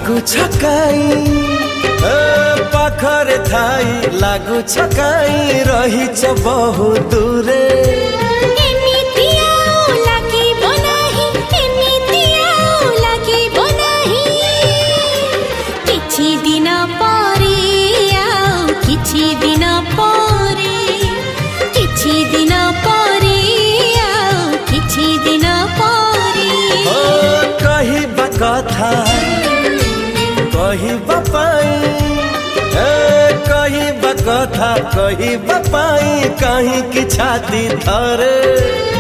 लागू छकाई पाखरे थाई लागू छकाई रहीच बहु दूरे कथा कहिबा पाई कहिबा कथा कहिबा पाई कहीं की छाती थरे।